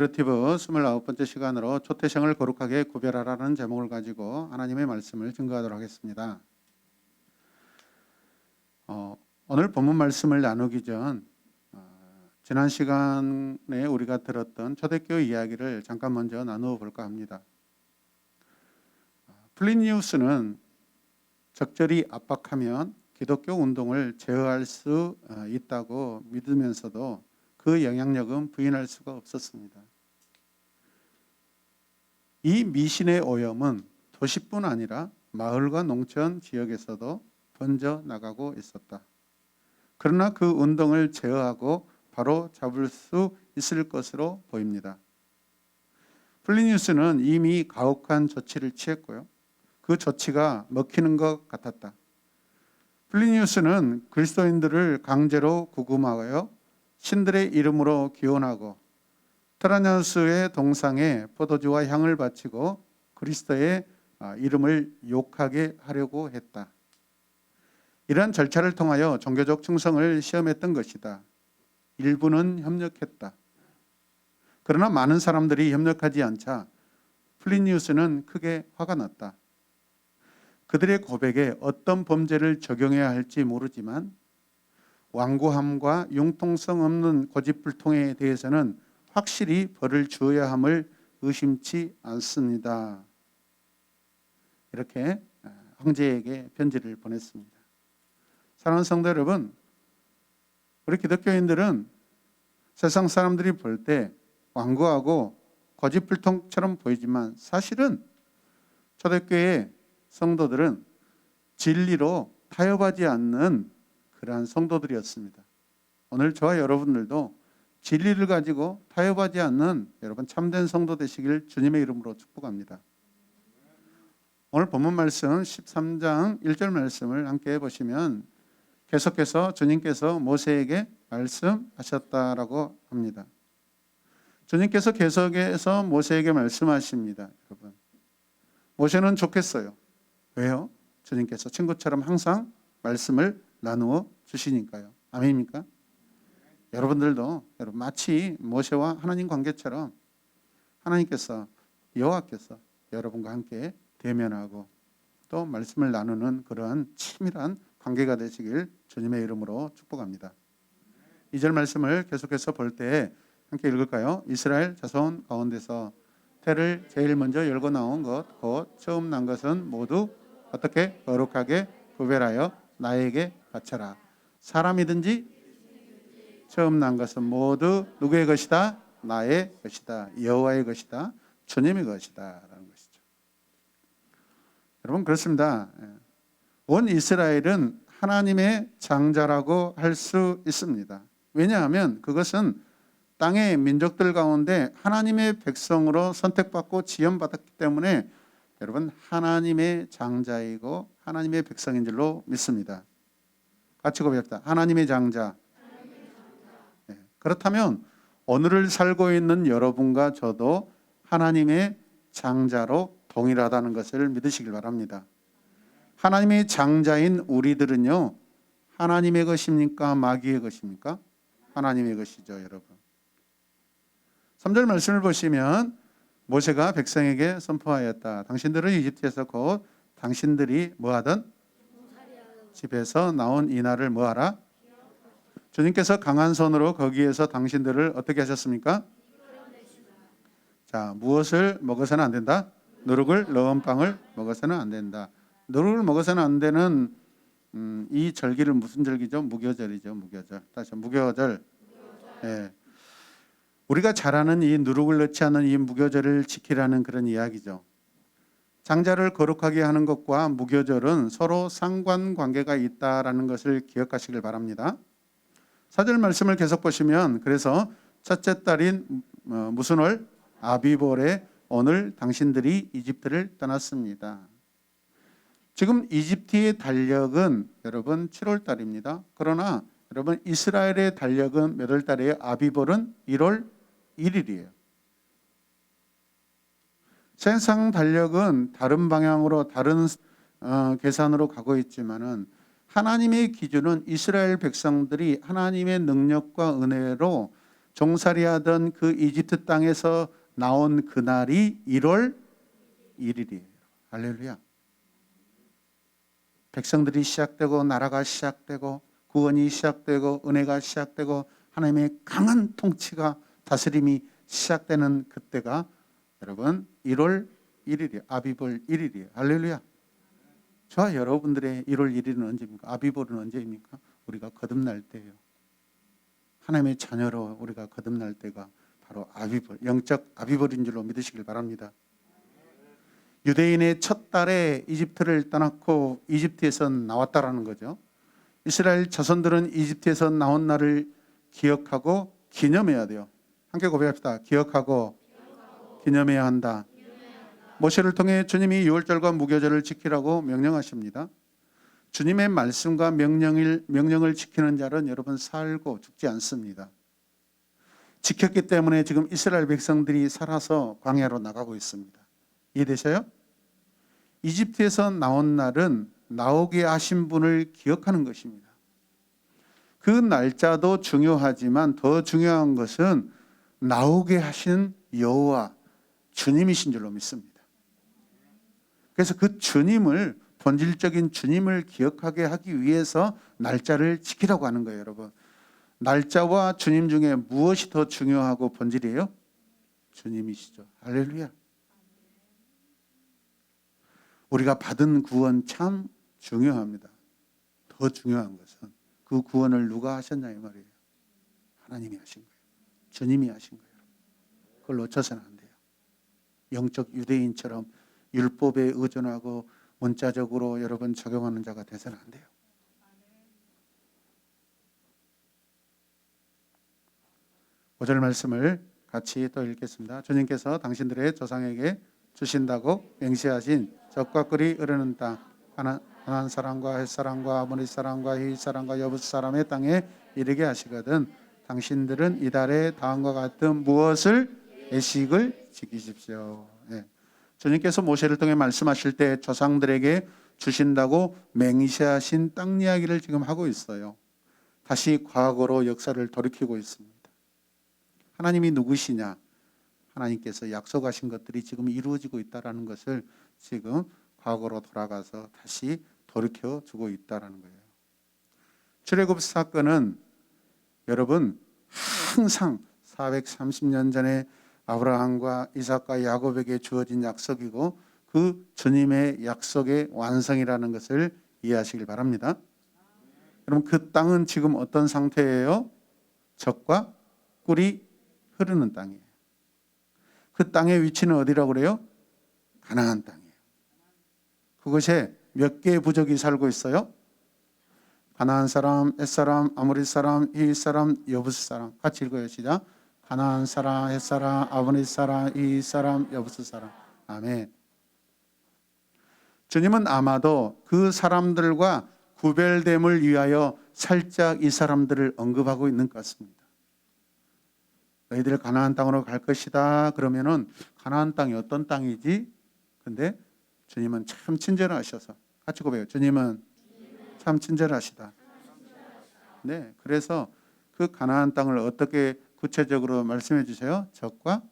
큐티브 29번째 시간으로 초태생을 거룩하게 구별하라는 제목을 가지고 하나님의 말씀을 증거하도록 하겠습니다. 오늘 본문 말씀을 나누기 전 지난 시간에 우리가 들었던 초대교회 이야기를 잠깐 먼저 나누어 볼까 합니다. 플리니우스는 적절히 압박하면 기독교 운동을 제어할 수 있다고 믿으면서도 그 영향력은 부인할 수가 없었습니다. 이 미신의 오염은 도시뿐 아니라 마을과 농촌 지역에서도 번져 나가고 있었다. 그러나 그 운동을 제어하고 바로 잡을 수 있을 것으로 보입니다. 플리니우스는 이미 가혹한 조치를 취했고요. 그 조치가 먹히는 것 같았다. 플리니우스는 그리스도인들을 강제로 구금하여 신들의 이름으로 기원하고 트라냐스의 동상에 포도주와 향을 바치고 그리스도의 이름을 욕하게 하려고 했다. 이러한 절차를 통하여 종교적 충성을 시험했던 것이다. 일부는 협력했다. 그러나 많은 사람들이 협력하지 않자 플리니우스는 크게 화가 났다. 그들의 고백에 어떤 범죄를 적용해야 할지 모르지만 완고함과 융통성 없는 고집불통에 대해서는 확실히 벌을 주어야 함을 의심치 않습니다. 이렇게 형제에게 편지를 보냈습니다. 사랑하는 성도 여러분, 우리 기독교인들은 세상 사람들이 볼 때 완고하고 고집불통처럼 보이지만 사실은 초대교회 성도들은 진리로 타협하지 않는 그러한 성도들이었습니다. 오늘 저와 여러분들도 진리를 가지고 타협하지 않는 여러분 참된 성도 되시길 주님의 이름으로 축복합니다. 오늘 본문 말씀 13장 1절 말씀을 함께 보시면 계속해서 주님께서 모세에게 말씀하셨다라고 합니다. 주님께서 계속해서 모세에게 말씀하십니다. 여러분, 모세는 좋겠어요. 왜요? 주님께서 친구처럼 항상 말씀을 나누어 주시니까요. 아멘입니까? 여러분들도 마치 모세와 하나님 관계처럼 하나님께서 여호와께서 여러분과 함께 대면하고 또 말씀을 나누는 그러한 치밀한 관계가 되시길 주님의 이름으로 축복합니다. 2절 말씀을 계속해서 볼 때 함께 읽을까요? 이스라엘 자손 가운데서 태를 제일 먼저 열고 나온 것 곧 처음 난 것은 모두 어떻게 거룩하게 구별하여 나에게 바쳐라. 사람이든지 처음 난 것은 모두 누구의 것이다? 나의 것이다. 여호와의 것이다. 주님의 것이다. 라는 것이죠. 여러분 그렇습니다. 온 이스라엘은 하나님의 장자라고 할 수 있습니다. 왜냐하면 그것은 땅의 민족들 가운데 하나님의 백성으로 선택받고 지원받았기 때문에 여러분 하나님의 장자이고 하나님의 백성인 줄로 믿습니다. 같이 고백합시다. 하나님의 장자. 그렇다면 오늘을 살고 있는 여러분과 저도 하나님의 장자로 동일하다는 것을 믿으시길 바랍니다. 하나님의 장자인 우리들은요, 하나님의 것입니까? 마귀의 것입니까? 하나님의 것이죠, 여러분. 3절 말씀을 보시면 모세가 백성에게 선포하였다. 당신들은 이집트에서 곧 당신들이 뭐하던 집에서 나온 이 날을 뭐하라? 주님께서 강한 손으로 거기에서 당신들을 어떻게 하셨습니까? 자, 무엇을 먹어서는 안 된다? 누룩을 넣은 빵을 먹어서는 안 된다. 누룩을 먹어서는 안 되는 이 절기를 무슨 절기죠? 무교절이죠. 무교절. 다시 무교절. 예. 우리가 잘 아는 이 누룩을 넣지 않는 이 무교절을 지키라는 그런 이야기죠. 장자를 거룩하게 하는 것과 무교절은 서로 상관관계가 있다라는 것을 기억하시길 바랍니다. 4절 말씀을 계속 보시면 그래서 첫째 달인 무슨 월? 아비볼에 오늘 당신들이 이집트를 떠났습니다. 지금 이집트의 달력은 여러분 7월 달입니다. 그러나 여러분 이스라엘의 달력은 몇 월 달이에요? 아비볼은 1월 1일이에요. 세상 달력은 다른 방향으로 다른 계산으로 가고 있지만은 하나님의 기준은 이스라엘 백성들이 하나님의 능력과 은혜로 종살이하던 그 이집트 땅에서 나온 그날이 1월 1일이에요. 할렐루야. 백성들이 시작되고 나라가 시작되고 구원이 시작되고 은혜가 시작되고 하나님의 강한 통치가 다스림이 시작되는 그때가 여러분 1월 1일이에요. 아비벌 1일이에요. 할렐루야. 저와 여러분들의 1월 1일은 언제입니까? 아비벌은 언제입니까? 우리가 거듭날 때예요. 하나님의 자녀로 우리가 거듭날 때가 바로 아비벌, 영적 아비벌인 줄로 믿으시길 바랍니다. 유대인의 첫 달에 이집트를 떠났고 이집트에서 나왔다라는 거죠. 이스라엘 자손들은 이집트에서 나온 날을 기억하고 기념해야 돼요. 함께 고백합시다. 기억하고 기념해야 한다. 모세를 통해 주님이 유월절과 무교절을 지키라고 명령하십니다. 주님의 말씀과 명령을 지키는 자는 여러분 살고 죽지 않습니다. 지켰기 때문에 지금 이스라엘 백성들이 살아서 광야로 나가고 있습니다. 이해되셔요? 이집트에서 나온 날은 나오게 하신 분을 기억하는 것입니다. 그 날짜도 중요하지만 더 중요한 것은 나오게 하신 여호와 주님이신 줄로 믿습니다. 그래서 그 주님을, 본질적인 주님을 기억하게 하기 위해서 날짜를 지키라고 하는 거예요, 여러분. 날짜와 주님 중에 무엇이 더 중요하고 본질이에요? 주님이시죠. 할렐루야. 우리가 받은 구원 참 중요합니다. 더 중요한 것은 그 구원을 누가 하셨냐 이 말이에요. 하나님이 하신 거예요. 주님이 하신 거예요. 그걸 놓쳐서는 안 돼요. 영적 유대인처럼 율법에 의존하고 문자적으로 여러분 적용하는 자가 되서는 안 돼요. 오절 말씀을 같이 또 읽겠습니다. 주님께서 당신들의 조상에게 주신다고 맹세하신 적과 꿀이 흐르는 땅, 가나안 사람과 헷 사람과 아모리 사람과 히 사람과 여붓 사람의 땅에 이르게 하시거든 당신들은 이달에 다음과 같은 무엇을 예식을 지키십시오. 네. 주님께서 모세를 통해 말씀하실 때 조상들에게 주신다고 맹세하신 땅 이야기를 지금 하고 있어요. 다시 과거로 역사를 돌이키고 있습니다. 하나님이 누구시냐? 하나님께서 약속하신 것들이 지금 이루어지고 있다는 것을 지금 과거로 돌아가서 다시 돌이켜주고 있다는 거예요. 출애굽 사건은 여러분 항상 430년 전에 아브라함과 이삭과 야곱에게 주어진 약속이고 그 주님의 약속의 완성이라는 것을 이해하시길 바랍니다. 여러분 그 땅은 지금 어떤 상태예요? 젖과 꿀이 흐르는 땅이에요. 그 땅의 위치는 어디라고 그래요? 가나안 땅이에요. 그곳에 몇 개의 부족이 살고 있어요? 가나안 사람, 헷 사람, 아모리 사람, 히 사람, 여붓 사람. 같이 읽어요. 시작. 가나안 사람, 헷 사람, 아모리 사람, 히 사람, 여붓 사람. 아멘. 주님은 아마도 그 사람들과 구별됨을 위하여 살짝 이 사람들을 언급하고 있는 것 같습니다. 너희들 가나안 땅으로 갈 것이다. 그러면은 가나안 땅이 어떤 땅이지? 근데 주님은 참 친절하셔서 같이 고백해요. 주님은 참 친절하시다. 네, 그래서 그 가나안 땅을 어떻게 구체적으로 말씀해 주세요. 젖과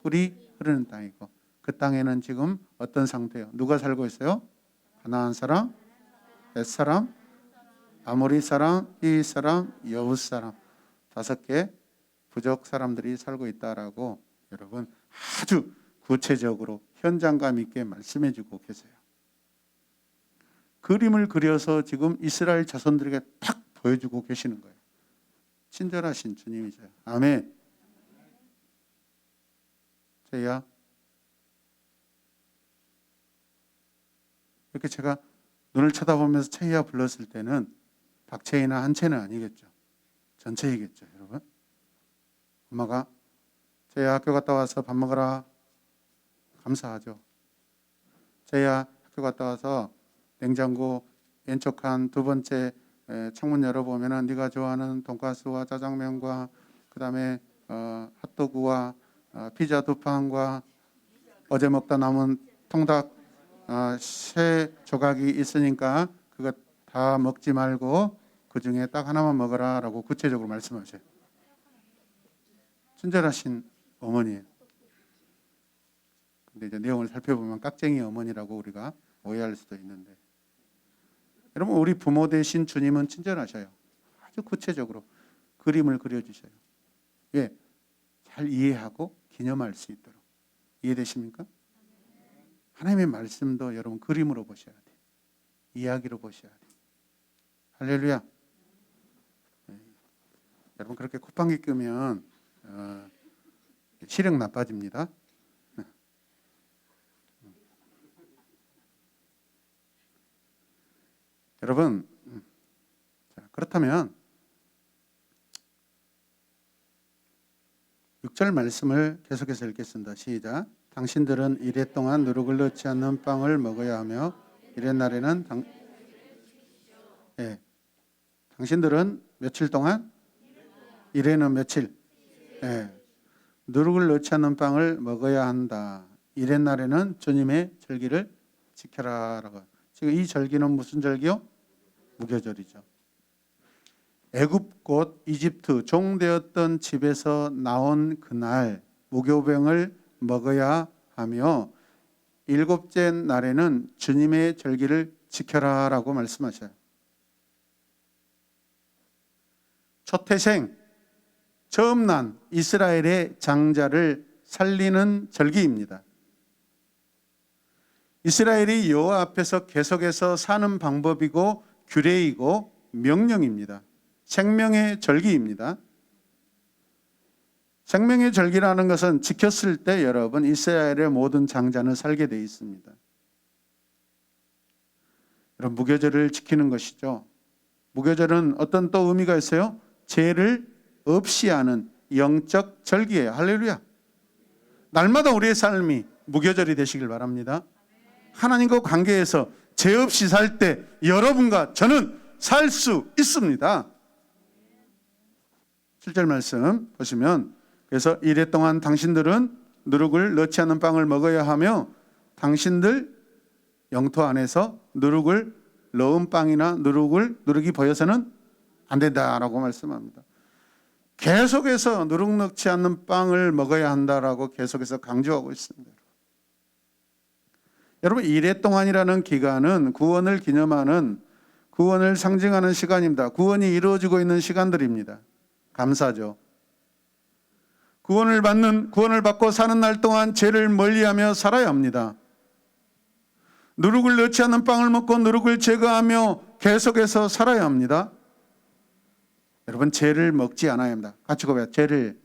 꿀이 흐르는 땅이고 그 땅에는 지금 어떤 상태예요? 누가 살고 있어요? 가나안 사람, 헷 사람, 아모리 사람, 히 사람, 여붓 사람 5개 부족 사람들이 살고 있다라고 여러분 아주 구체적으로 현장감 있게 말씀해 주고 계세요. 그림을 그려서 지금 이스라엘 자손들에게 탁 보여주고 계시는 거예요. 친절하신 주님이죠. 아멘. 제야 이렇게 제가 눈을 쳐다보면서 채희야 불렀을 때는 박채희나 한채는 아니겠죠. 전체이겠죠, 여러분. 엄마가 제야 학교 갔다 와서 밥 먹어라. 감사하죠. 제야 학교 갔다 와서 냉장고 왼쪽 칸 두 번째 창문 열어보면은 네가 좋아하는 돈가스와 짜장면과 그다음에 핫도그와 피자 2판과 어제 먹다 남은 통닭 3조각이 있으니까 그거 다 먹지 말고 그 중에 딱 하나만 먹어라라고 구체적으로 말씀하셔요. 친절하신 어머니예요. 근데 이제 내용을 살펴보면 깍쟁이 어머니라고 우리가 오해할 수도 있는데, 여러분 우리 부모 대신 주님은 친절하셔요. 아주 구체적으로 그림을 그려주셔요. 예, 잘 이해하고 기념할 수 있도록. 이해되십니까? 하나님의 말씀도 여러분 그림으로 보셔야 돼요. 이야기로 보셔야 돼요. 할렐루야. 네. 여러분 그렇게 콧방귀 끄면 시력 나빠집니다. 여러분, 자, 그렇다면 6절 말씀을 계속해서 읽겠습니다. 시작. 당신들은 이래 동안 누룩을 넣지 않는 빵을 먹어야 하며 이래 날에는 당신들은 며칠 동안? 이래는 며칠? 누룩을 넣지 않는 빵을 먹어야 한다. 이래 날에는 주님의 절기를 지켜라라고. 지금 이 절기는 무슨 절기요? 무교절이죠. 애굽 곧 이집트 종되었던 집에서 나온 그날 무교병을 먹어야 하며 일곱째 날에는 주님의 절기를 지켜라라고 말씀하셔요. 초태생 처음 난 이스라엘의 장자를 살리는 절기입니다. 이스라엘이 여호와 앞에서 계속해서 사는 방법이고 규례이고 명령입니다. 생명의 절기입니다. 생명의 절기라는 것은 지켰을 때 여러분 이스라엘의 모든 장자는 살게 되어 있습니다. 여러분 무교절을 지키는 것이죠. 무교절은 어떤 또 의미가 있어요? 죄를 없이 하는 영적 절기예요. 할렐루야. 날마다 우리의 삶이 무교절이 되시길 바랍니다. 하나님과 관계에서 죄 없이 살 때 여러분과 저는 살 수 있습니다. 7절 말씀 보시면 그래서 이래 동안 당신들은 누룩을 넣지 않는 빵을 먹어야 하며 당신들 영토 안에서 누룩을 넣은 빵이나 누룩이 보여서는 안 된다라고 말씀합니다. 계속해서 누룩 넣지 않는 빵을 먹어야 한다라고 계속해서 강조하고 있습니다. 여러분 이래 동안이라는 기간은 구원을 기념하는 구원을 상징하는 시간입니다. 구원이 이루어지고 있는 시간들입니다. 감사죠. 구원을 받고 사는 날 동안 죄를 멀리하며 살아야 합니다. 누룩을 넣지 않는 빵을 먹고 누룩을 제거하며 계속해서 살아야 합니다. 여러분 죄를 먹지 않아야 합니다. 같이 고백해요. 죄를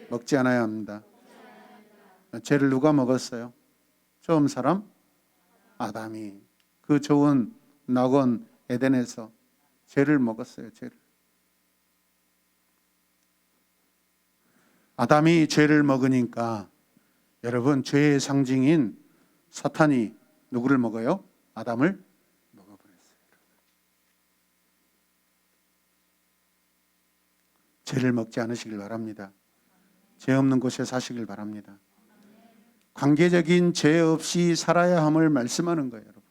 먹지 않아야 합니다. 죄를 누가 먹었어요? 처음 사람? 아담이. 그 좋은 낙원 에덴에서 죄를 먹었어요. 죄를. 아담이 죄를 먹으니까 여러분 죄의 상징인 사탄이 누구를 먹어요? 아담을 먹어버렸어요. 죄를 먹지 않으시길 바랍니다. 죄 없는 곳에 사시길 바랍니다. 관계적인 죄 없이 살아야 함을 말씀하는 거예요. 여러분.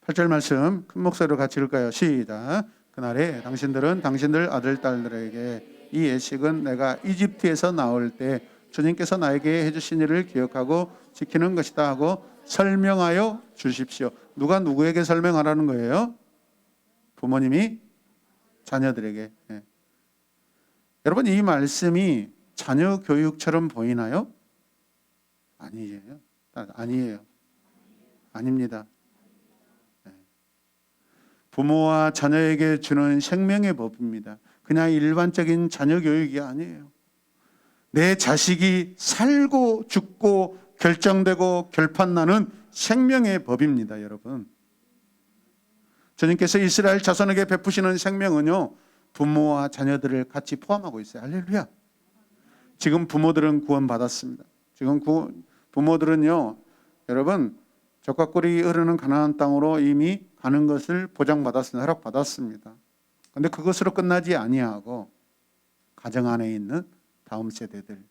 8절 말씀 큰 목소리로 같이 읽을까요? 시작. 그날에 당신들은 당신들 아들 딸들에게 이 예식은 내가 이집트에서 나올 때 주님께서 나에게 해주신 일을 기억하고 지키는 것이다 하고 설명하여 주십시오. 누가 누구에게 설명하라는 거예요? 부모님이 자녀들에게. 여러분 이 말씀이 자녀 교육처럼 보이나요? 아니에요. 아닙니다. 부모와 자녀에게 주는 생명의 법입니다. 그냥 일반적인 자녀 교육이 아니에요. 내 자식이 살고 죽고 결정되고 결판나는 생명의 법입니다. 여러분. 주님께서 이스라엘 자손에게 베푸시는 생명은요, 부모와 자녀들을 같이 포함하고 있어요. 할렐루야. 지금 부모들은 구원받았습니다. 지금 부모들은요, 여러분 젖과 꿀이 흐르는 가나안 땅으로 이미 가는 것을 보장받았습니다. 허락받았습니다. 그런데 그것으로 끝나지 아니하고 가정 안에 있는 다음 세대들,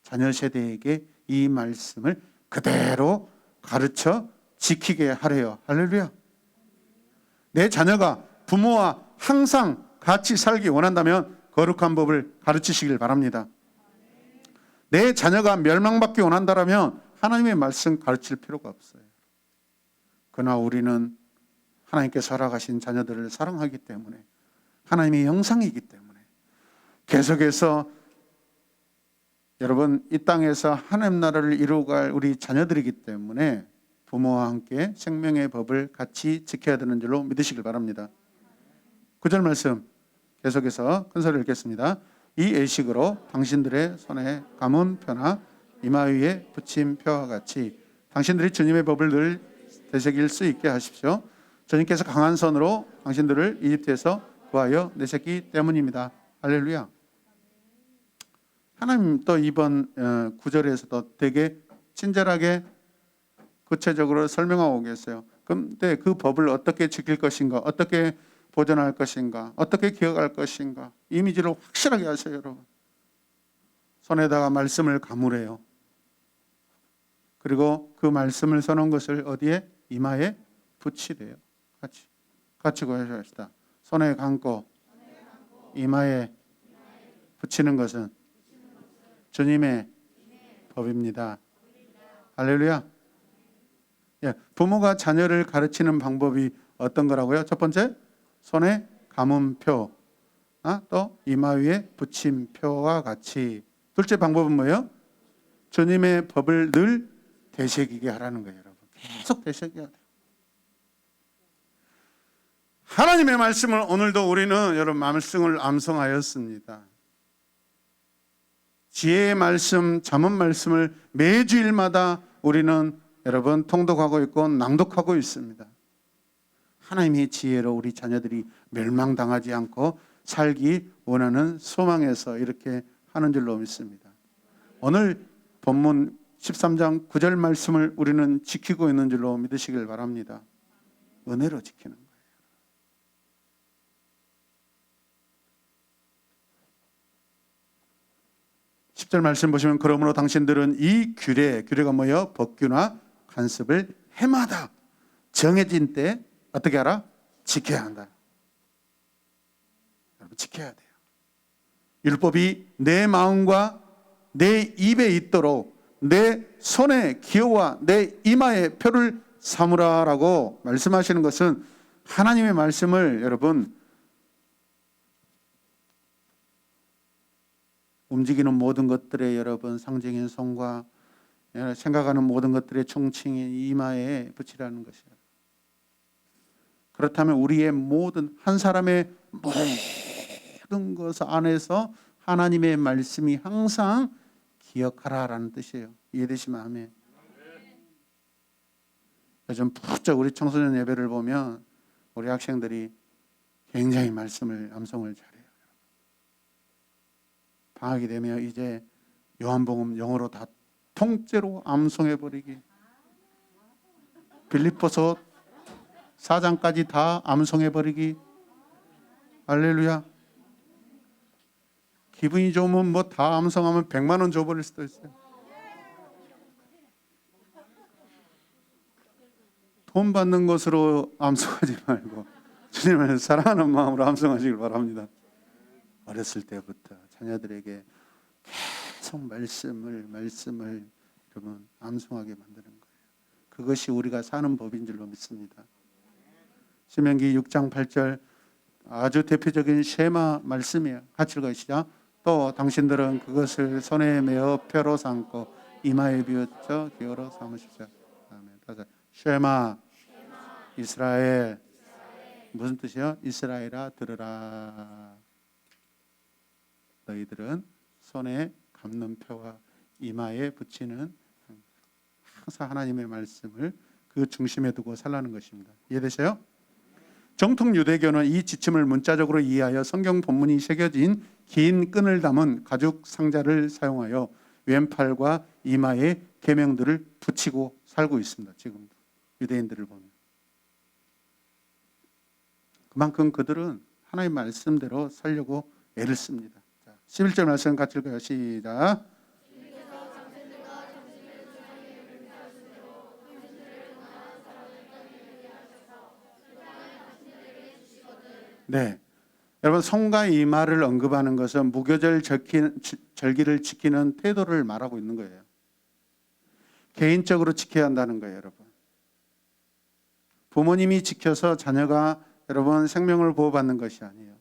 자녀 세대에게 이 말씀을 그대로 가르쳐 지키게 하래요. 할렐루야. 내 자녀가 부모와 항상 같이 살기 원한다면 거룩한 법을 가르치시길 바랍니다. 내 자녀가 멸망받기 원한다면 하나님의 말씀 가르칠 필요가 없어요. 그러나 우리는 하나님께서 허락하신 자녀들을 사랑하기 때문에, 하나님의 형상이기 때문에 계속해서 여러분, 이 땅에서 하나님 나라를 이루어갈 우리 자녀들이기 때문에 부모와 함께 생명의 법을 같이 지켜야 되는 줄로 믿으시길 바랍니다. 9절 말씀 계속해서 큰 소리를 읽겠습니다. 이 예식으로 당신들의 손에 감은 표나 이마 위에 붙인 표와 같이 당신들이 주님의 법을 늘 되새길 수 있게 하십시오. 주님께서 강한 손으로 당신들을 이집트에서 구하여 내셨기 때문입니다. 할렐루야. 하나님 또 이번 9절에서도 되게 친절하게 구체적으로 설명하고 계세요. 그런데 그 법을 어떻게 지킬 것인가, 어떻게 보존할 것인가, 어떻게 기억할 것인가, 이미지를 확실하게 하세요. 여러분, 손에다가 말씀을 가무래요. 그리고 그 말씀을 써놓은 것을 어디에? 이마에 붙이래요. 같이 고하시다. 손에 감고 이마에 붙이는 것은 주님의 법입니다. 할렐루야. 예, 부모가 자녀를 가르치는 방법이 어떤 거라고요? 첫 번째, 손에 감은 표, 또 이마 위에 붙인 표와 같이. 둘째 방법은 뭐예요? 주님의 법을 늘 되새기게 하라는 거예요. 여러분, 계속 되새겨야 돼요. 하나님의 말씀을 오늘도 우리는 여러분 말씀을 암송하였습니다. 지혜의 말씀, 잠언 말씀을 매주일마다 우리는 여러분 통독하고 있고 낭독하고 있습니다. 하나님의 지혜로 우리 자녀들이 멸망당하지 않고 살기 원하는 소망에서 이렇게 하는 줄로 믿습니다. 오늘 본문 13장 9절 말씀을 우리는 지키고 있는 줄로 믿으시길 바랍니다. 은혜로 지키는 거예요. 10절 말씀 보시면 그러므로 당신들은 이 규례가 뭐예요? 법규나 관습을 해마다 정해진 때 어떻게 하라? 지켜야 한다. 여러분, 지켜야 돼요. 율법이 내 마음과 내 입에 있도록 내 손에 기호와 내 이마에 표를 삼으라라고 말씀하시는 것은 하나님의 말씀을 여러분 움직이는 모든 것들의 여러분 상징인 손과 생각하는 모든 것들의 총칭인 이마에 붙이라는 것이에요. 그렇다면 우리의 모든 한 사람의 모든 것 안에서 하나님의 말씀이 항상 기억하라라는 뜻이에요. 이해되시면 아멘. 요즘 부쩍 우리 청소년 예배를 보면 우리 학생들이 굉장히 말씀을 암송을 잘해요. 방학이 되면 이제 요한복음 영어로 다 통째로 암송해버리기, 빌립보서 4장까지 다 암송해버리기. 할렐루야. 기분이 좋으면 뭐 다 암송하면 100만 원 줘버릴 수도 있어요. 돈 받는 것으로 암송하지 말고 주님을 사랑하는 마음으로 암송하시길 바랍니다. 어렸을 때부터 자녀들에게 계속 말씀을 여러분 암송하게 만드는 거예요. 그것이 우리가 사는 법인 줄로 믿습니다. 신명기 6장 8절 아주 대표적인 쉐마 말씀이에요. 같이 읽으시죠. 또 당신들은 그것을 손에 메어 표로 삼고 이마에 비웃어 기호로 삼으십시오. 아멘. 쉐마 이스라엘. 무슨 뜻이요? 이스라엘아 들으라. 너희들은 손에 감는 표와 이마에 붙이는 항상 하나님의 말씀을 그 중심에 두고 살라는 것입니다. 이해되세요? 정통 유대교는 이 지침을 문자적으로 이해하여 성경 본문이 새겨진 긴 끈을 담은 가죽 상자를 사용하여 왼팔과 이마에 계명들을 붙이고 살고 있습니다. 지금도 유대인들을 보면 그만큼 그들은 하나님의 말씀대로 살려고 애를 씁니다. 11절 말씀 같이 읽어요. 시작. 네, 여러분, 손과 이마를 언급하는 것은 무교절 절기를 지키는 태도를 말하고 있는 거예요. 개인적으로 지켜야 한다는 거예요, 여러분. 부모님이 지켜서 자녀가 여러분 생명을 보호받는 것이 아니에요.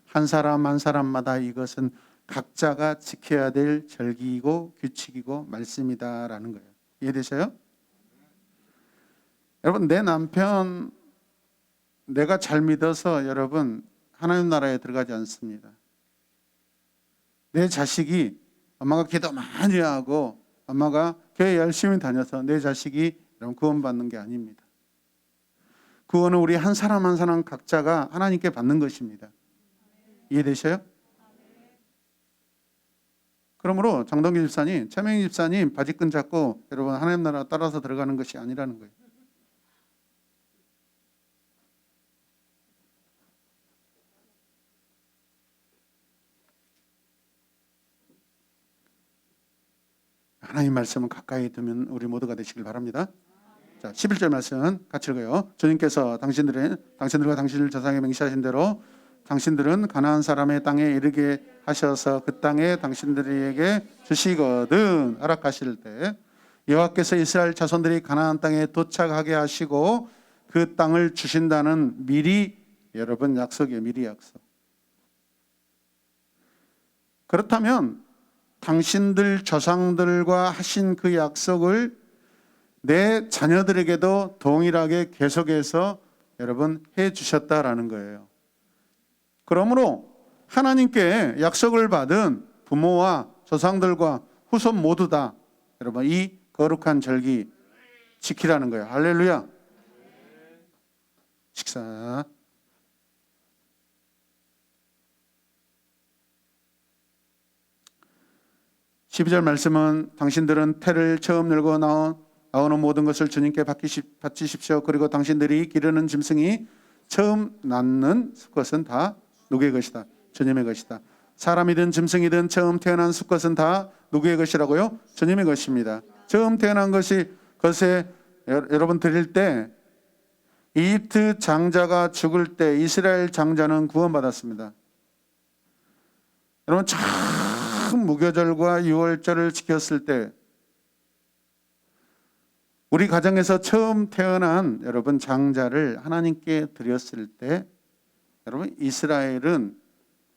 한 사람 한 사람마다 이것은 각자가 지켜야 될 절기이고 규칙이고 말씀이다라는 거예요. 이해되셔요? 여러분, 내 남편 내가 잘 믿어서 여러분 하나님 나라에 들어가지 않습니다. 내 자식이 엄마가 기도 많이 하고 엄마가 교회 열심히 다녀서 내 자식이 구원받는 게 아닙니다. 구원은 우리 한 사람 한 사람 각자가 하나님께 받는 것입니다. 이해되셔요? 그러므로 장동기 집사님, 최명희 집사님 바지끈 잡고 여러분 하나님 나라 따라서 들어가는 것이 아니라는 거예요. 하나님 말씀은 가까이 두면 우리 모두가 되시길 바랍니다. 자, 11절 말씀 같이 읽어요. 주님께서 당신들과 당신을 조상에 맹세하신 대로 당신들은 가나안 사람의 땅에 이르게 하셔서 그 땅에 당신들에게 주시거든 허락하실 때 여호와께서 이스라엘 자손들이 가나안 땅에 도착하게 하시고 그 땅을 주신다는 미리 여러분 약속이에요. 미리 약속. 그렇다면 당신들 조상들과 하신 그 약속을 내 자녀들에게도 동일하게 계속해서 여러분 해 주셨다라는 거예요. 그러므로 하나님께 약속을 받은 부모와 조상들과 후손 모두 다 여러분 이 거룩한 절기 지키라는 거예요. 할렐루야. 식사. (12절) 말씀은 당신들은 태를 처음 열고 나오는 모든 것을 주님께 바치십시오. 그리고 당신들이 기르는 짐승이 처음 낳는 수컷은 다 누구의 것이다? 주님의 것이다. 사람이든 짐승이든 처음 태어난 수컷은 다 누구의 것이라고요? 주님의 것입니다. 처음 태어난 것에 여러분 드릴 때 이집트 장자가 죽을 때 이스라엘 장자는 구원받았습니다. 여러분 처음 무교절과 유월절을 지켰을 때 우리 가정에서 처음 태어난 여러분 장자를 하나님께 드렸을 때 여러분 이스라엘은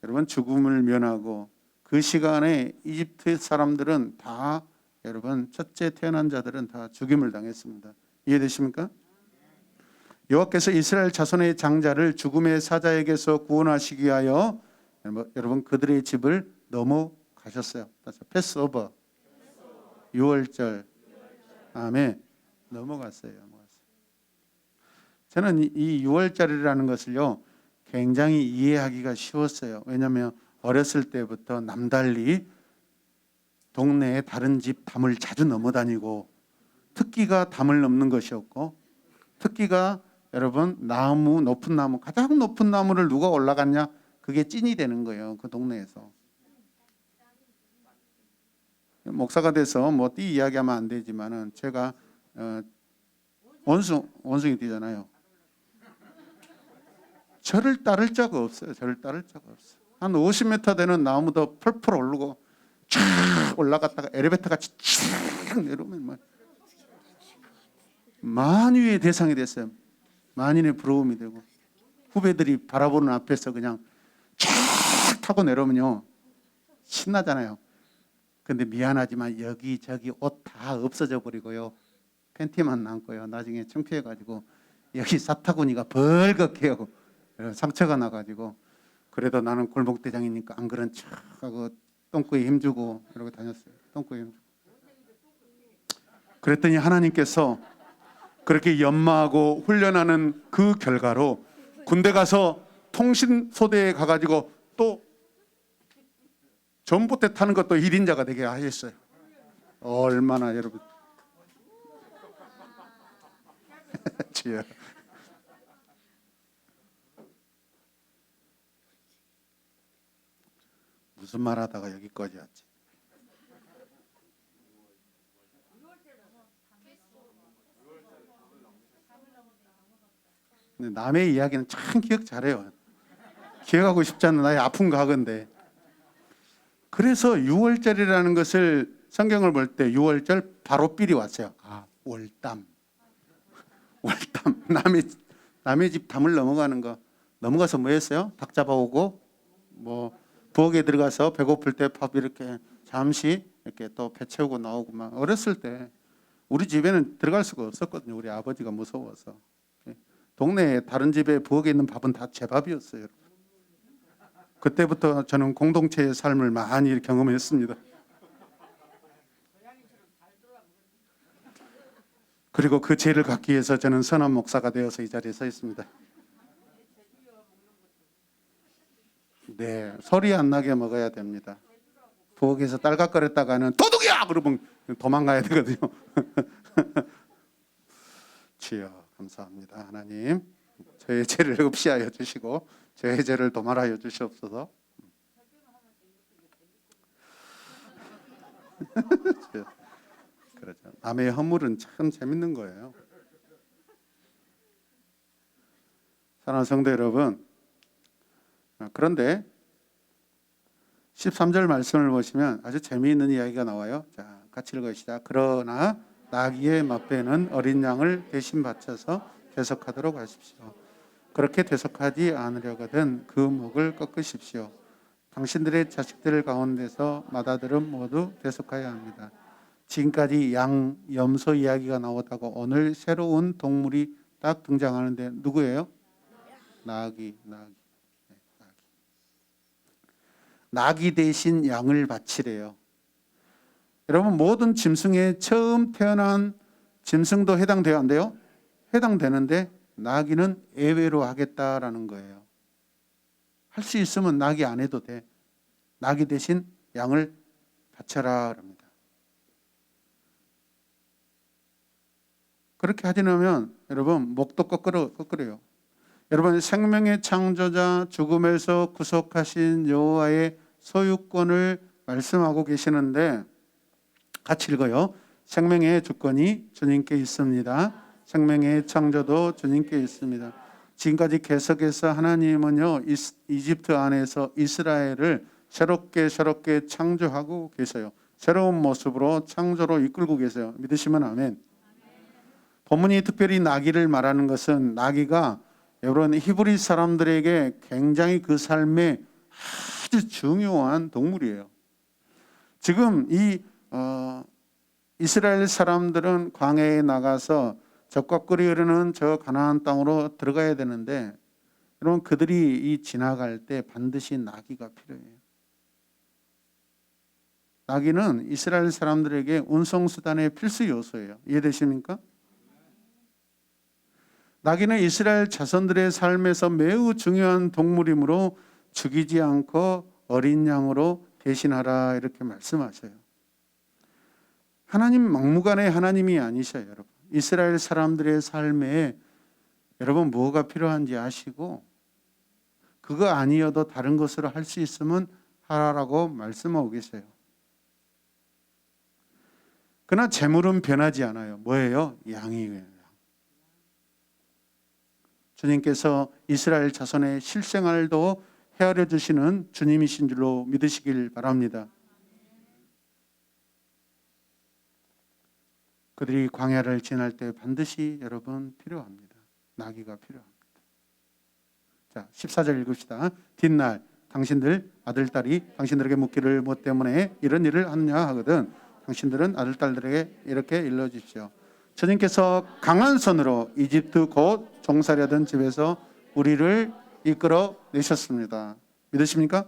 여러분 죽음을 면하고 그 시간에 이집트 사람들은 다 여러분 첫째 태어난 자들은 다 죽임을 당했습니다. 이해되십니까? 여호와께서 이스라엘 자손의 장자를 죽음의 사자에게서 구원하시기 위하여 여러분 그들의 집을 넘어가셨어요. 패스오버, 유월절, 아멘. 넘어갔어요. 저는 이 유월절이라는 것을요 굉장히 이해하기가 쉬웠어요. 왜냐하면 어렸을 때부터 남달리 동네에 다른 집 담을 자주 넘어다니고 특기가 담을 넘는 것이었고 특기가 여러분 높은 나무 가장 높은 나무를 누가 올라갔냐 그게 찐이 되는 거예요. 그 동네에서. 목사가 돼서 띠 이야기하면 안 되지만은 제가 원숭이 띠잖아요. 저를 따를 자가 없어요. 한 50m 되는 나무도 펄펄 오르고 쫙 올라갔다가 엘리베이터 같이 쫙 내려오면 만유의 대상이 됐어요. 만인의 부러움이 되고 후배들이 바라보는 앞에서 그냥 쫙 타고 내려오면요 신나잖아요. 근데 미안하지만 여기저기 옷 다 없어져 버리고요. 팬티만 남고요. 나중에 창피해가지고 여기 사타구니가 벌겋게요. 상처가 나가지고 그래도 나는 골목대장이니까 안 그런 척하고 똥꼬에 힘주고 이러고 다녔어요. 똥꼬에 힘주고. 그랬더니 하나님께서 그렇게 연마하고 훈련하는 그 결과로 군대 가서 통신소대에 가가지고 또 전봇대 타는 것도 1인자가 되게 하셨어요. 얼마나 여러분 주여. 무슨 말 하다가 여기까지 왔지. 근데 남의 이야기는 참 기억 잘해요. 기억하고 싶지 않은 나의 아픈 과거인데. 그래서 유월절이라는 것을 성경을 볼 때 유월절 바로 삘이 왔어요. 아, 월담. 월담. 남의 집 담을 넘어가는 거. 넘어가서 뭐 했어요? 닭 잡아오고 뭐 부엌에 들어가서 배고플 때 밥 이렇게 잠시 이렇게 또 배 채우고 나오고 막. 어렸을 때 우리 집에는 들어갈 수가 없었거든요. 우리 아버지가 무서워서. 동네에 다른 집에 부엌에 있는 밥은 다 제 밥이었어요. 그때부터 저는 공동체의 삶을 많이 경험했습니다. 그리고 그 죄를 갚기 위해서 저는 선한 목사가 되어서 이 자리에 서 있습니다. 네, 소리 안 나게 먹어야 됩니다. 부엌에서 딸깍거렸다가는 도둑이야! 그러면 도망가야 되거든요. 주여 감사합니다. 하나님 저의 죄를 없이하여 주시고 저의 죄를 도말하여 주시옵소서. 그렇죠. 남의 허물은 참 재밌는 거예요. 사랑하는 성도 여러분, 그런데 13절 말씀을 보시면 아주 재미있는 이야기가 나와요. 자, 같이 읽으시다. 그러나 나귀의 맛배는 어린 양을 대신 바쳐서 대속하도록 하십시오. 그렇게 대속하지 않으려거든 그 목을 꺾으십시오. 당신들의 자식들 가운데서 맏아들은 모두 대속하여야 합니다. 지금까지 양, 염소 이야기가 나오다가 오늘 새로운 동물이 딱 등장하는데 누구예요? 나귀. 나귀 대신 양을 바치래요. 여러분 모든 짐승에 처음 태어난 짐승도 해당돼요? 안 돼요? 해당되는데 나귀는 예외로 하겠다라는 거예요. 할 수 있으면 나귀 안 해도 돼. 나귀 대신 양을 바쳐라 합니다. 그렇게 하지 않으면 여러분 목도 꺾으려요. 여러분 생명의 창조자 죽음에서 구속하신 여호와의 소유권을 말씀하고 계시는데 같이 읽어요. 생명의 주권이 주님께 있습니다. 생명의 창조도 주님께 있습니다. 지금까지 계속해서 하나님은요 이집트 안에서 이스라엘을 새롭게 창조하고 계세요. 새로운 모습으로 창조로 이끌고 계세요. 믿으시면 아멘. 본문이 특별히 나귀를 말하는 것은 나귀가 여러분 히브리 사람들에게 굉장히 그 삶에 아주 중요한 동물이에요. 지금 이 이스라엘 사람들은 광야에 나가서 적과 꿀이 흐르는 저 가나안 땅으로 들어가야 되는데 여러분 그들이 지나갈 때 반드시 나귀가 필요해요. 나귀는 이스라엘 사람들에게 운송수단의 필수 요소예요. 이해되십니까? 나귀는 이스라엘 자손들의 삶에서 매우 중요한 동물이므로 죽이지 않고 어린 양으로 대신하라 이렇게 말씀하셔요. 하나님 막무가내 하나님이 아니셔요. 여러분 이스라엘 사람들의 삶에 여러분 뭐가 필요한지 아시고 그거 아니어도 다른 것으로 할 수 있으면 하라라고 말씀하고 계세요. 그러나 재물은 변하지 않아요. 뭐예요? 양이에요. 주님께서 이스라엘 자손의 실생활도 헤아려 주시는 주님이신 줄로 믿으시길 바랍니다. 그들이 광야를 지날 때 반드시 여러분 필요합니다. 나귀가 필요합니다. 자, 14절 읽읍시다. 뒷날 당신들 아들, 딸이 당신들에게 묻기를 뭐 때문에 이런 일을 하느냐 하거든 당신들은 아들, 딸들에게 이렇게 일러주십시오. 주님께서 강한 손으로 이집트 곧 종살이하던 집에서 우리를 이끌어 내셨습니다. 믿으십니까?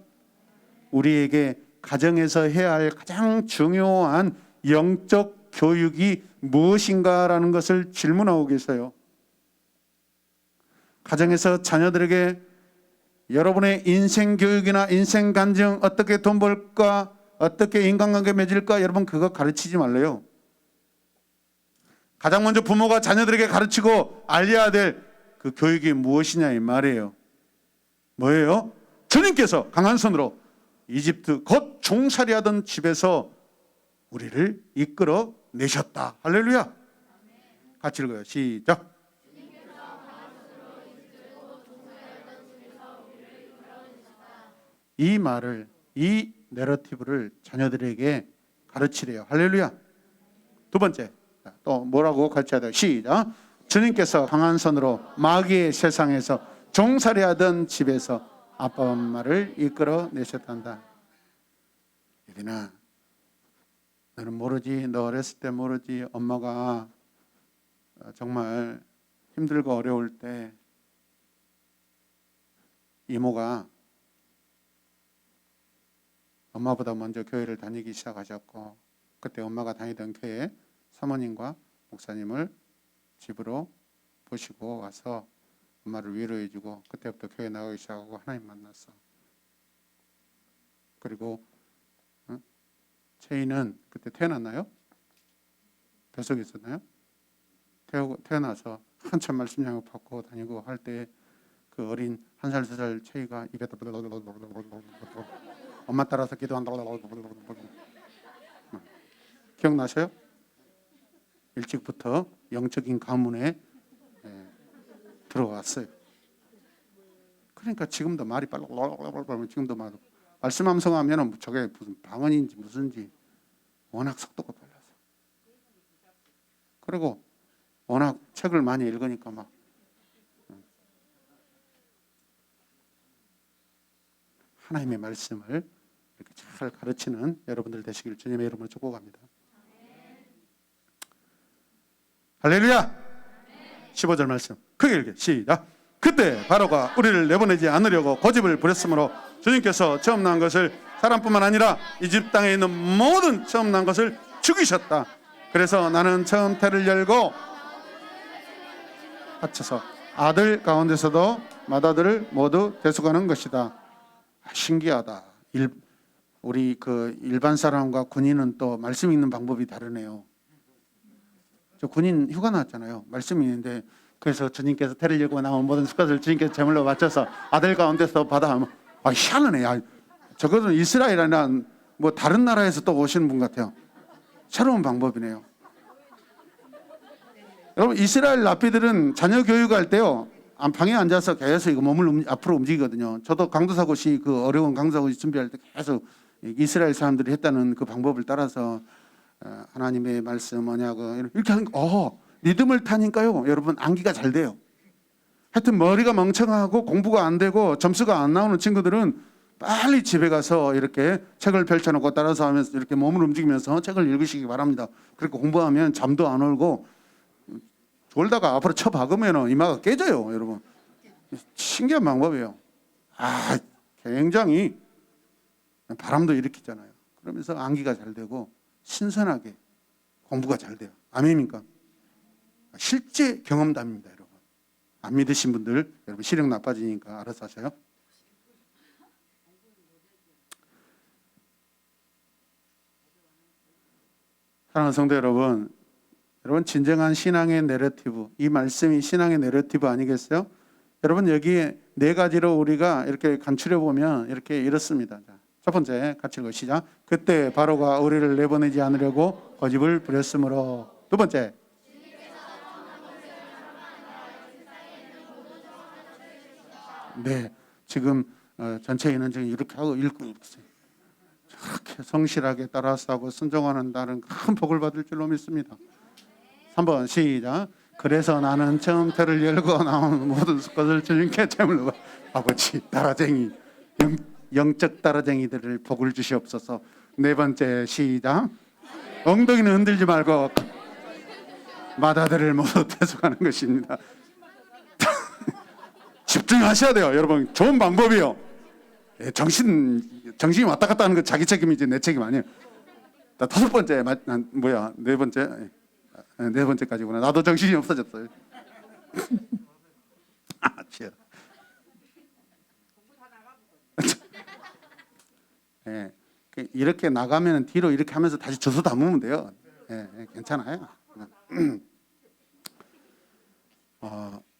우리에게 가정에서 해야 할 가장 중요한 영적 교육이 무엇인가라는 것을 질문하고 계세요. 가정에서 자녀들에게 여러분의 인생 교육이나 인생 간증 어떻게 돈 벌까 어떻게 인간관계 맺을까 여러분 그거 가르치지 말래요. 가장 먼저 부모가 자녀들에게 가르치고 알려야 될 그 교육이 무엇이냐 이 말이에요. 뭐예요? 주님께서 강한 손으로 이집트 곧 종살이하던 집에서 우리를 이끌어 내셨다. 할렐루야. 같이 읽어요. 시작. 이 말을, 이 내러티브를 자녀들에게 가르치래요. 할렐루야. 두 번째, 또 뭐라고 가르쳐야 돼요? 시작. 주님께서 강한 손으로 마귀의 세상에서 종살이하던 집에서 아빠 엄마를 이끌어 내셨단다. 예빈아, 너는 모르지. 너 어렸을 때 모르지. 엄마가 정말 힘들고 어려울 때 이모가 엄마보다 먼저 교회를 다니기 시작하셨고, 그때 엄마가 다니던 교회 사모님과 목사님을 집으로 보시고 와서 엄마를 위로해주고, 그때부터 교회 나가기 시작하고 하나님 만났어. 그리고 채이는 그때 태어났나요? 뱃속에 있었나요? 태어나서 한참 말씀 양육받고 다니고 할 때 그 어린 1살 2살 채이가 입에다 엄마 따라서 기도한다. 기억나세요? 일찍부터 영적인 가문에 들어왔어요. 그러니까 지금도 말이 빨라. 지금도 말씀 암송하면 저게 무슨 방언인지 무슨지 워낙 속도가 빨라서. 그리고 워낙 책을 많이 읽으니까 막 하나님의 말씀을 이렇게 잘 가르치는 여러분들 되시길 주님의 이름으로 축복합니다. 할렐루야. 15절 말씀 크게 읽게 시작. 그때 바로가 우리를 내보내지 않으려고 고집을 부렸으므로 주님께서 처음 난 것을 사람뿐만 아니라 이 집 땅에 있는 모든 처음 난 것을 죽이셨다. 그래서 나는 처음 태를 열고 합쳐서 아들 가운데서도 맏아들을 모두 대속하는 것이다. 신기하다. 우리 그 일반 사람과 군인은 또 말씀 읽는 방법이 다르네요. 저 군인 휴가 나왔잖아요. 말씀이 있는데, 그래서 주님께서 태를 열고 나온 모든 수컷을 주님께서 제물로 바쳐서 아들 가운데서 받아 하면 희한하네. 저것은 이스라엘이나 뭐 다른 나라에서 또 오시는 분 같아요. 새로운 방법이네요. 여러분, 이스라엘 랍비들은 자녀 교육할 때요, 방에 앉아서 계속 이거 몸을 앞으로 움직이거든요. 저도 강도사고시 그 어려운 강도사고시 준비할 때 계속 이스라엘 사람들이 했다는 그 방법을 따라서 하나님의 말씀 언약을 이렇게 하는 거, 리듬을 타니까요, 여러분 암기가 잘 돼요. 하여튼 머리가 멍청하고 공부가 안 되고 점수가 안 나오는 친구들은 빨리 집에 가서 이렇게 책을 펼쳐놓고 따라서 하면서 이렇게 몸을 움직이면서 책을 읽으시기 바랍니다. 그렇게 공부하면 잠도 안 오고, 졸다가 앞으로 쳐박으면 이마가 깨져요, 여러분. 신기한 방법이에요. 굉장히 바람도 일으키잖아요. 그러면서 암기가 잘 되고 신선하게 공부가 잘 돼요. 아멘입니까? 실제 경험담입니다, 여러분. 안 믿으신 분들, 여러분 시력 나빠지니까 알아서 하세요. 사랑하는 성도 여러분, 진정한 신앙의 내러티브, 이 말씀이 신앙의 내러티브 아니겠어요? 여러분, 여기에 네 가지로 우리가 이렇게 간추려 보면 이렇게 이렇습니다. 첫 번째, 같이 읽어 시작. 그때 바로가 우리를 내보내지 않으려고 고집을 부렸으므로. 두 번째, 네, 지금 전체 인원중에 이렇게 하고 읽고 있어요. 저렇게 성실하게 따라서 하고 순종하는 날은 큰 복을 받을 줄로 믿습니다. 3번 시작. 그래서 나는 처음 태를 열고 나온 모든 것을 주님께 제물로. 아버지, 따라쟁이, 영적 따라쟁이들을 복을 주시옵소서. 네 번째 시작. 엉덩이는 흔들지 말고 맏아들을 모두 대속하는 것입니다. 집중하셔야 돼요, 여러분. 좋은 방법이요. 정신이 왔다 갔다 하는 거 자기 책임이지 내 책임 아니에요. 다섯 번째, 네 번째. 네 번째까지구나. 나도 정신이 없어졌어요. 네, 이렇게 나가면 뒤로 이렇게 하면서 다시 주워 담으면 돼요. 네, 괜찮아요.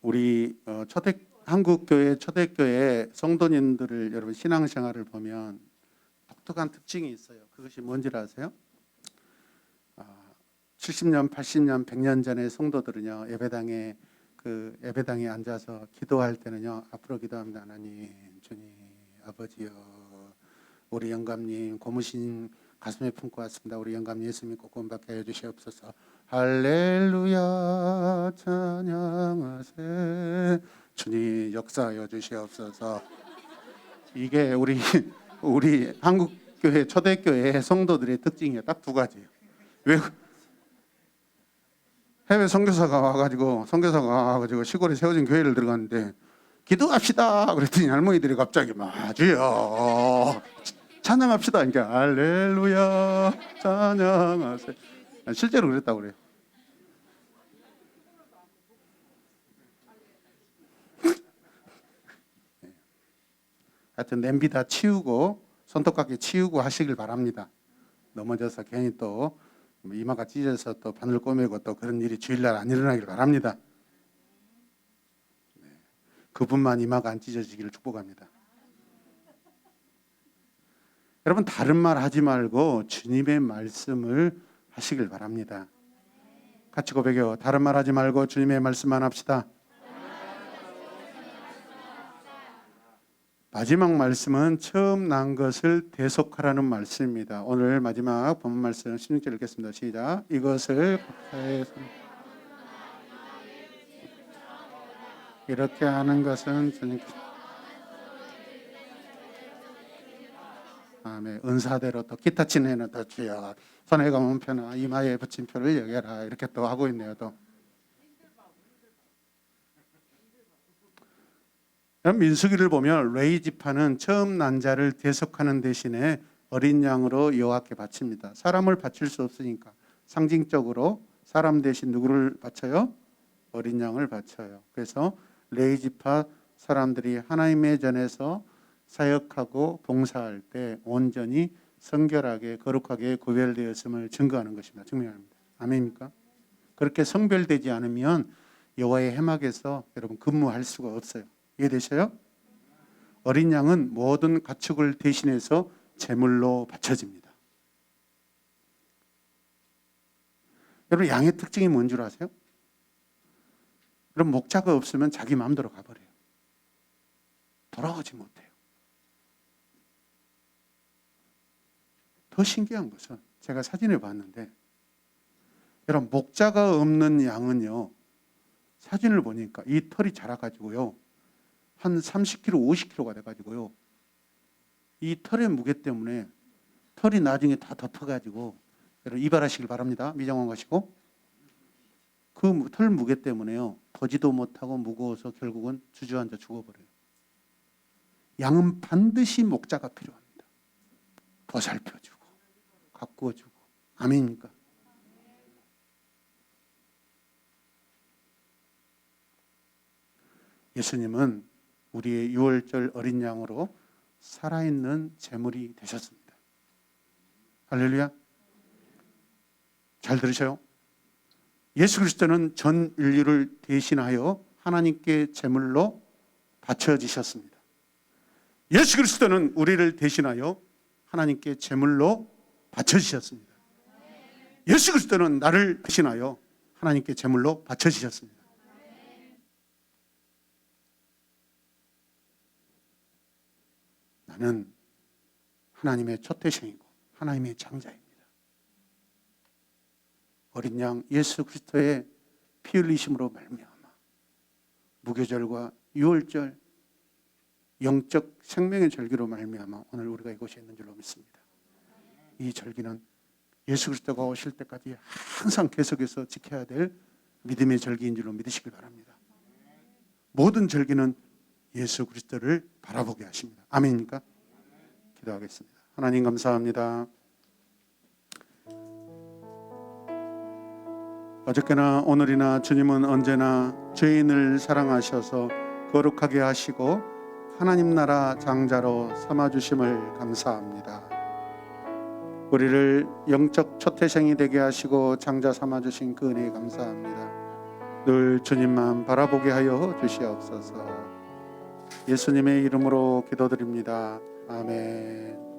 우리 한국교회 초대교회 성도님들을 여러분 신앙생활을 보면 독특한 특징이 있어요. 그것이 뭔지 아세요? 70년, 80년, 100년 전의 성도들은요, 예배당에 앉아서 기도할 때는요, 앞으로 기도합니다. 하나님, 주님, 아버지요, 우리 영감님 고무신 가슴에 품고 왔습니다. 우리 영감님 예수님 꼭 구원받게 해주시옵소서. 할렐루야 찬양하세 주님 역사하여 주시옵소서. 이게 우리 한국교회 초대교회 성도들의 특징이에요. 딱 두 가지예요. 왜 해외 선교사가 와가지고 시골에 세워진 교회를 들어갔는데 기도합시다 그랬더니 할머니들이 갑자기 주여 찬양합시다. 이게 할렐루야 찬양하세. 실제로 그랬다고 그래요. 하여튼 냄비 다 치우고 손톱깎이 치우고 하시길 바랍니다. 넘어져서 괜히 또 이마가 찢어서 또 바늘 꼬매고 또 그런 일이 주일날 안 일어나길 바랍니다. 그분만 이마가 안 찢어지기를 축복합니다. 여러분 다른 말 하지 말고 주님의 말씀을 하시길 바랍니다. 같이 고백해요. 다른 말 하지 말고 주님의 말씀만 합시다. 마지막 말씀은 처음 난 것을 대속하라는 말씀입니다. 오늘 마지막 본문 말씀 16절 읽겠습니다. 시작. 이것을 이렇게 하는 것은 주님께 아멘. 은사대로 또 기타 치는 애는 더 주여 손에 감은 표나 이마에 붙인 표를 여겨라 이렇게 또 하고 있네요. 또 민수기를 보면 레위 지파는 처음 난 자를 대속하는 대신에 어린 양으로 여호와께 바칩니다. 사람을 바칠 수 없으니까 상징적으로 사람 대신 누구를 바쳐요? 어린 양을 바쳐요. 그래서 레위 지파 사람들이 하나님의 전에서 사역하고 봉사할 때 온전히 성결하게 거룩하게 구별되었음을 증거하는 것입니다. 증명합니다. 아멘입니까? 그렇게 성별되지 않으면 여호와의 회막에서 여러분 근무할 수가 없어요. 이해되셔요? 어린 양은 모든 가축을 대신해서 제물로 바쳐집니다. 여러분 양의 특징이 뭔 줄 아세요? 여러분 목자가 없으면 자기 마음대로 가버려요. 돌아오지 못해요. 더 신기한 것은 제가 사진을 봤는데 여러분 목자가 없는 양은요 사진을 보니까 이 털이 자라가지고요 한 30kg, 50kg가 돼가지고요. 이 털의 무게 때문에 털이 나중에 다 덮어가지고 여러분 이발하시길 바랍니다. 미장원 가시고 그 털 무게 때문에요. 보지도 못하고 무거워서 결국은 주저앉아 죽어버려요. 양은 반드시 목자가 필요합니다. 보살펴주고 가꾸어주고 아멘입니까? 예수님은 우리의 유월절 어린 양으로 살아있는 제물이 되셨습니다. 할렐루야. 잘 들으셔요. 예수 그리스도는 전 인류를 대신하여 하나님께 제물로 바쳐지셨습니다. 예수 그리스도는 우리를 대신하여 하나님께 제물로 바쳐지셨습니다. 예수 그리스도는 나를 대신하여 하나님께 제물로 바쳐지셨습니다. 나는 하나님의 초태생이고 하나님의 장자입니다. 어린 양 예수 그리스도의 피 흘리심으로 말미암아 무교절과 유월절 영적 생명의 절기로 말미암아 오늘 우리가 이곳에 있는 줄로 믿습니다. 이 절기는 예수 그리스도가 오실 때까지 항상 계속해서 지켜야 될 믿음의 절기인 줄로 믿으시길 바랍니다. 모든 절기는 예수 그리스도를 바라보게 하십니다. 아멘입니까? 기도하겠습니다. 하나님 감사합니다. 어저께나 오늘이나 주님은 언제나 죄인을 사랑하셔서 거룩하게 하시고 하나님 나라 장자로 삼아주심을 감사합니다. 우리를 영적 초태생이 되게 하시고 장자 삼아주신 그 은혜에 감사합니다. 늘 주님만 바라보게 하여 주시옵소서. 예수님의 이름으로 기도드립니다. 아멘.